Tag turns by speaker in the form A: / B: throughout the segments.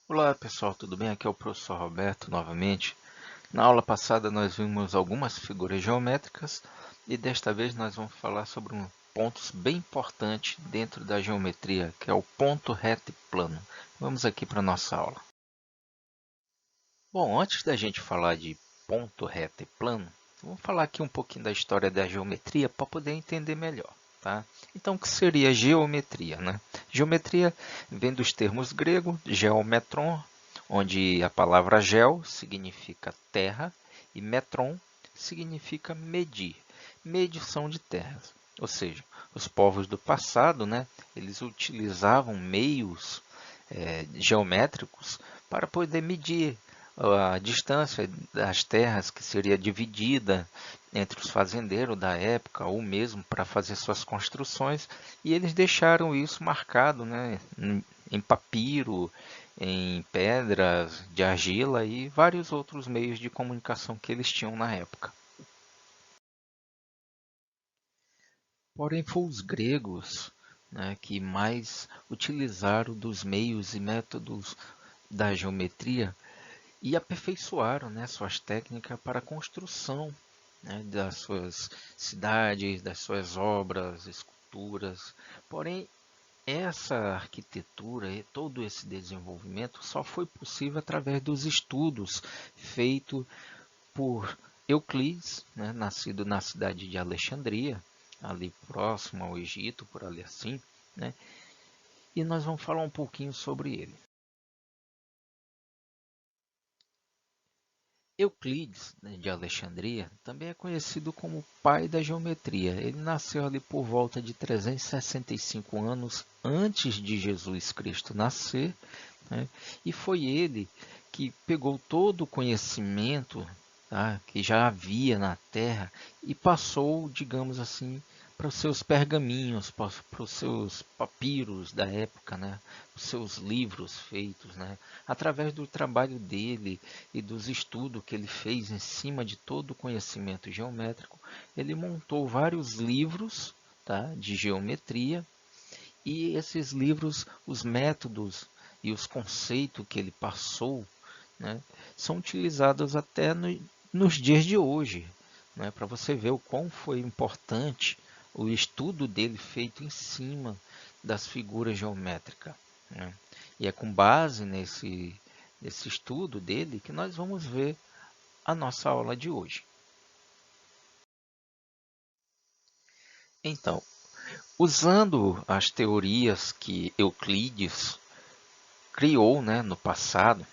A: Olá pessoal, tudo bem? Aqui é o professor Roberto novamente. Na aula passada nós vimos algumas figuras geométricas e desta vez nós vamos falar sobre um ponto bem importante dentro da geometria, que é o ponto reto e plano. Vamos aqui para a nossa aula. Bom, antes da gente falar de ponto reto e plano, vamos falar aqui um pouquinho da história da geometria para poder entender melhor. Tá? Então, o que seria geometria? Né? Geometria vem dos termos grego, geometron, onde a palavra geo significa terra e metron significa medir, medição de terras. Ou seja, os povos do passado, né, eles utilizavam meios geométricos para poder medir a distância das terras que seria dividida entre os fazendeiros da época ou mesmo para fazer suas construções, e eles deixaram isso marcado, né, em papiro, em pedras de argila e vários outros meios de comunicação que eles tinham na época. Porém, foram os gregos, né, que mais utilizaram dos meios e métodos da geometria e aperfeiçoaram, né, suas técnicas para a construção, né, das suas cidades, das suas obras, esculturas. Porém, essa arquitetura e todo esse desenvolvimento só foi possível através dos estudos feitos por Euclides, né, nascido na cidade de Alexandria, ali próximo ao Egito, por ali assim, né, e nós vamos falar um pouquinho sobre ele. Euclides, né, de Alexandria, também é conhecido como o pai da geometria. Ele nasceu ali por volta de 365 anos antes de Jesus Cristo nascer, né? E foi ele que pegou todo o conhecimento, tá, que já havia na Terra e passou, digamos assim, para os seus pergaminhos, para os seus papiros da época, né? Os seus livros feitos, né? Através do trabalho dele e dos estudos que ele fez em cima de todo o conhecimento geométrico, ele montou vários livros, tá, de geometria, e esses livros, os métodos e os conceitos que ele passou, né, são utilizados até nos dias de hoje, né, para você ver o quão foi importante o estudo dele feito em cima das figuras geométricas. Né? E é com base nesse estudo dele que nós vamos ver a nossa aula de hoje. Então, usando as teorias que Euclides criou, né, no passado,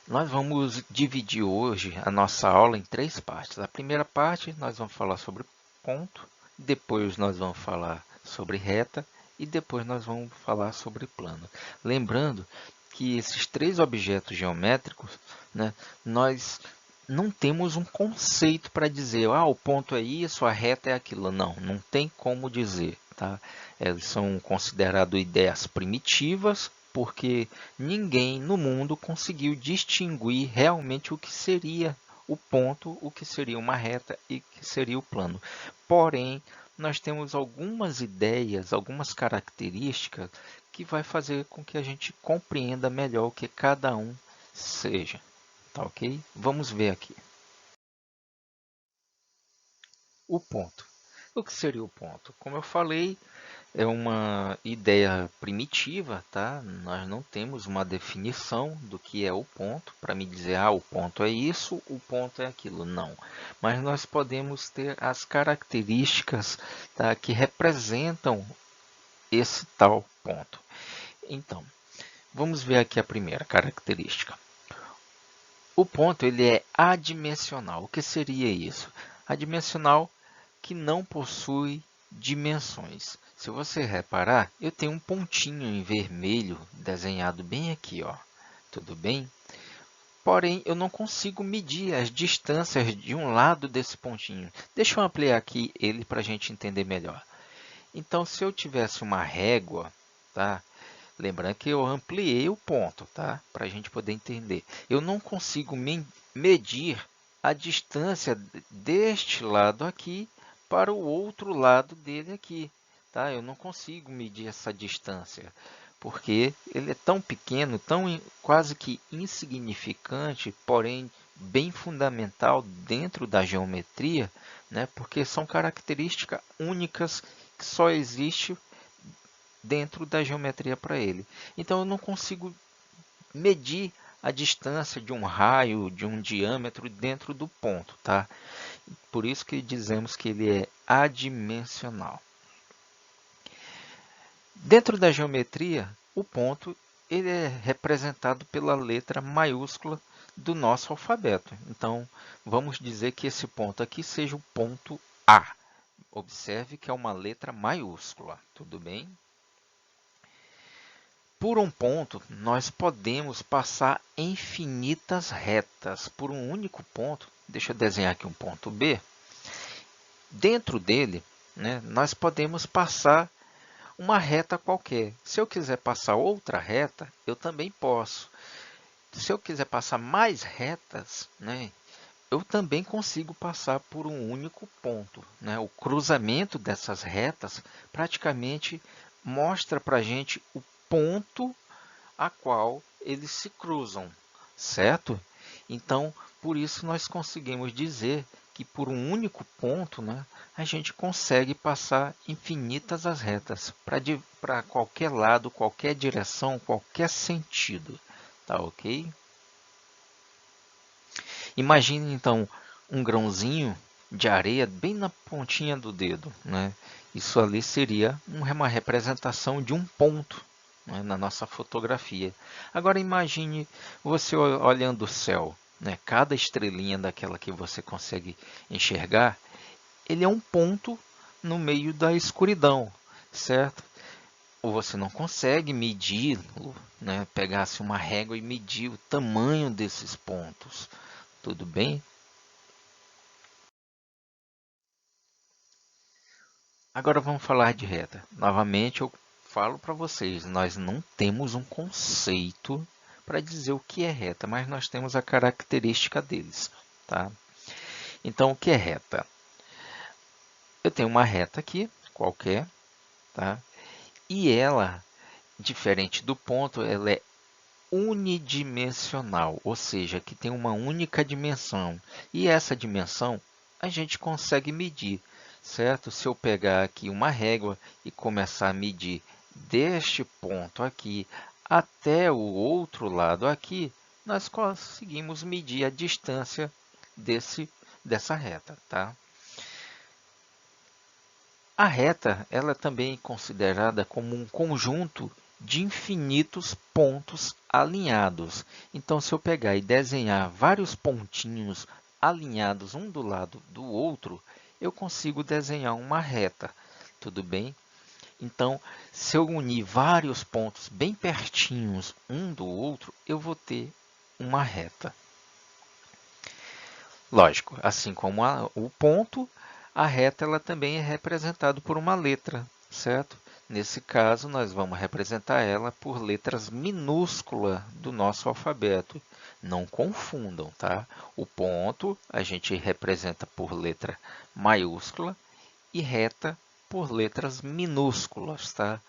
A: nós vamos dividir hoje a nossa aula em três partes. A primeira parte nós vamos falar sobre ponto, depois nós vamos falar sobre reta e depois nós vamos falar sobre plano. Lembrando que esses três objetos geométricos, né, nós não temos um conceito para dizer, o ponto é isso, a reta é aquilo. Não, não tem como dizer. Tá? Eles são considerados ideias primitivas, porque ninguém no mundo conseguiu distinguir realmente o que seria o ponto, o que seria uma reta e o que seria o plano. Porém, nós temos algumas ideias, algumas características que vai fazer com que a gente compreenda melhor o que cada um seja. Tá ok? Vamos ver aqui. O ponto. O que seria o ponto? Como eu falei, é uma ideia primitiva, tá? Nós não temos uma definição do que é o ponto para me dizer, o ponto é isso, o ponto é aquilo. Não. Mas nós podemos ter as características, tá, que representam esse tal ponto. Então, vamos ver aqui a primeira característica. O ponto ele é adimensional. O que seria isso? Adimensional que não possui dimensões. Se você reparar, eu tenho um pontinho em vermelho desenhado bem aqui, ó. Tudo bem? Porém, eu não consigo medir as distâncias de um lado desse pontinho. Deixa eu ampliar aqui ele para a gente entender melhor. Então, se eu tivesse uma régua, tá? Lembrando que eu ampliei o ponto, tá? Para a gente poder entender. Eu não consigo medir a distância deste lado aqui para o outro lado dele aqui, tá? Eu não consigo medir essa distância. porque ele é tão pequeno, quase que insignificante, porém bem fundamental dentro da geometria, né? Porque são características únicas que só existe dentro da geometria para ele. Então eu não consigo medir a distância de um raio, de um diâmetro dentro do ponto, tá? Por isso que dizemos que ele é adimensional. Dentro da geometria, o ponto ele é representado pela letra maiúscula do nosso alfabeto. Então, vamos dizer que esse ponto aqui seja o ponto A. Observe que é uma letra maiúscula, tudo bem? Por um ponto, nós podemos passar infinitas retas. Por um único ponto, deixa eu desenhar aqui um ponto B. Dentro dele, né, nós podemos passar uma reta qualquer. Se eu quiser passar outra reta, eu também posso. Se eu quiser passar mais retas, né, eu também consigo passar por um único ponto, né? O cruzamento dessas retas praticamente mostra para a gente o ponto a qual eles se cruzam, certo? Então, por isso nós conseguimos dizer que por um único ponto, né, a gente consegue passar infinitas as retas para qualquer lado, qualquer direção, qualquer sentido, tá ok? Imagine então um grãozinho de areia bem na pontinha do dedo, né? Isso ali seria uma representação de um ponto, né, na nossa fotografia. Agora imagine você olhando o céu, né? Cada estrelinha daquela que você consegue enxergar, ele é um ponto no meio da escuridão, certo? Ou você não consegue medir, né? Pegasse uma régua e medir o tamanho desses pontos, tudo bem? Agora vamos falar de reta. Novamente eu falo para vocês, nós não temos um conceito para dizer o que é reta, mas nós temos a característica deles, tá? Então, o que é reta? Eu tenho uma reta aqui, qualquer, tá? E ela, diferente do ponto, ela é unidimensional, ou seja, que tem uma única dimensão. E essa dimensão a gente consegue medir, certo? Se eu pegar aqui uma régua e começar a medir deste ponto aqui até o outro lado aqui, nós conseguimos medir a distância dessa reta, tá? A reta ela é também considerada como um conjunto de infinitos pontos alinhados. Então, se eu pegar e desenhar vários pontinhos alinhados um do lado do outro, eu consigo desenhar uma reta, tudo bem? Então, se eu unir vários pontos bem pertinhos um do outro, eu vou ter uma reta. Lógico, assim como o ponto, a reta ela também é representada por uma letra, certo? Nesse caso, nós vamos representar ela por letras minúsculas do nosso alfabeto. Não confundam, tá? O ponto a gente representa por letra maiúscula e reta por letras minúsculas, tá?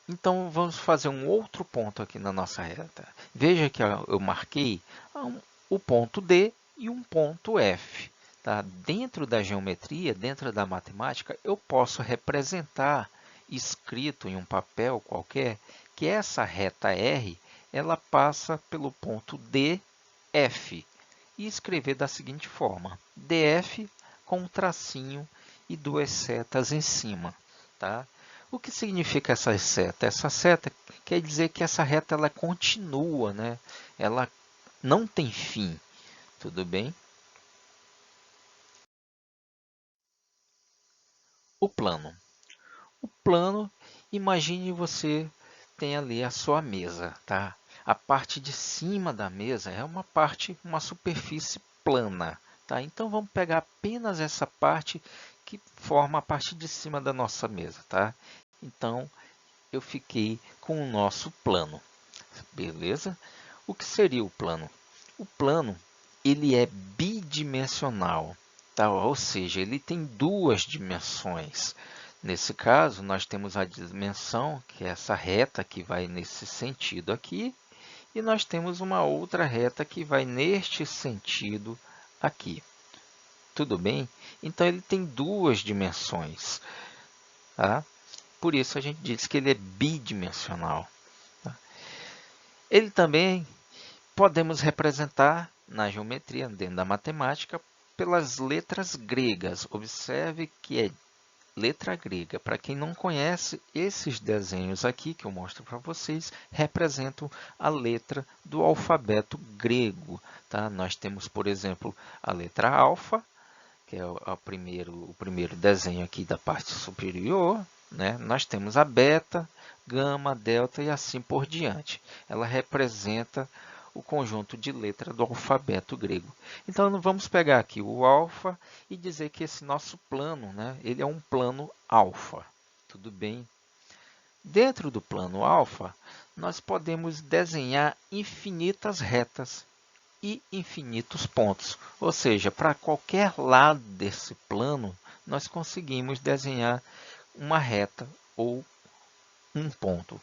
A: Então, vamos fazer um outro ponto aqui na nossa reta. Veja que eu marquei o ponto D e um ponto F. Tá? Dentro da geometria, dentro da matemática, eu posso representar escrito em um papel qualquer que essa reta R ela passa pelo ponto DF e escrever da seguinte forma: DF com um tracinho e duas setas em cima. Tá? O que significa essa seta? Essa seta quer dizer que essa reta ela continua, né? Ela não tem fim, tudo bem? O plano. O plano, imagine você tem ali a sua mesa, tá? A parte de cima da mesa é uma superfície plana, tá? Então vamos pegar apenas essa parte que forma a parte de cima da nossa mesa, tá? Então eu fiquei com o nosso plano, beleza? O que seria o plano? O plano ele é bidimensional, tá? Ou seja, ele tem duas dimensões. Nesse caso, nós temos a dimensão, que é essa reta que vai nesse sentido aqui, e nós temos uma outra reta que vai neste sentido aqui. Tudo bem? Então, ele tem duas dimensões. Tá? Por isso, a gente diz que ele é bidimensional. Tá? Ele também podemos representar na geometria, dentro da matemática, pelas letras gregas. Observe que é letra grega. Para quem não conhece, esses desenhos aqui que eu mostro para vocês representam a letra do alfabeto grego. Tá? Nós temos, por exemplo, a letra alfa, que é o primeiro desenho aqui da parte superior. Né? Nós temos a beta, gama, delta e assim por diante. Ela representa o conjunto de letras do alfabeto grego. Então, vamos pegar aqui o alfa e dizer que esse nosso plano, né, ele é um plano alfa. Tudo bem? Dentro do plano alfa, nós podemos desenhar infinitas retas e infinitos pontos. Ou seja, para qualquer lado desse plano, nós conseguimos desenhar uma reta ou um ponto.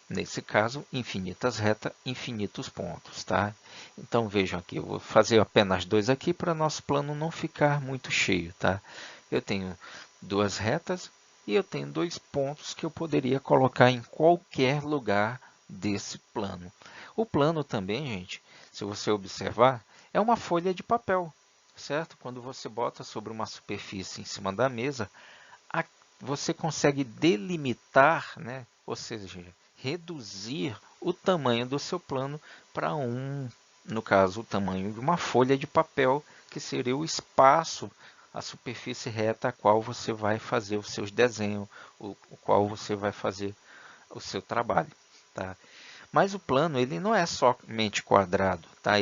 A: Nesse caso, infinitas retas, infinitos pontos. Tá? Então, vejam aqui, eu vou fazer apenas dois aqui para nosso plano não ficar muito cheio. Tá? Eu tenho duas retas e eu tenho dois pontos que eu poderia colocar em qualquer lugar desse plano. O plano também, gente, se você observar, é uma folha de papel, certo? Quando você bota sobre uma superfície em cima da mesa, você consegue delimitar, né? Ou seja, reduzir o tamanho do seu plano para no caso, o tamanho de uma folha de papel, que seria o espaço, a superfície reta a qual você vai fazer os seus desenhos, o qual você vai fazer o seu trabalho. Tá? Mas o plano ele não é somente quadrado. Tá?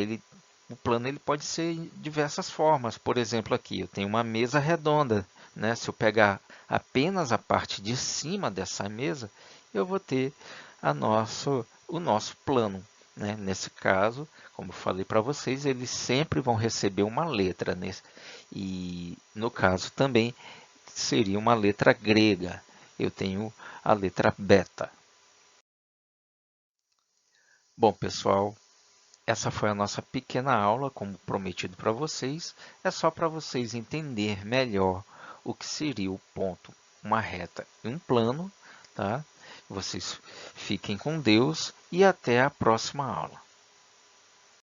A: O plano ele pode ser de diversas formas. Por exemplo, aqui eu tenho uma mesa redonda. Né? Se eu pegar apenas a parte de cima dessa mesa, eu vou ter o nosso plano. Né? Nesse caso, como eu falei para vocês, eles sempre vão receber uma letra. E no caso também seria uma letra grega. Eu tenho a letra beta. Bom, pessoal, essa foi a nossa pequena aula, como prometido para vocês. É só para vocês entenderem melhor o que seria o ponto, uma reta e um plano. Tá? Vocês fiquem com Deus e até a próxima aula.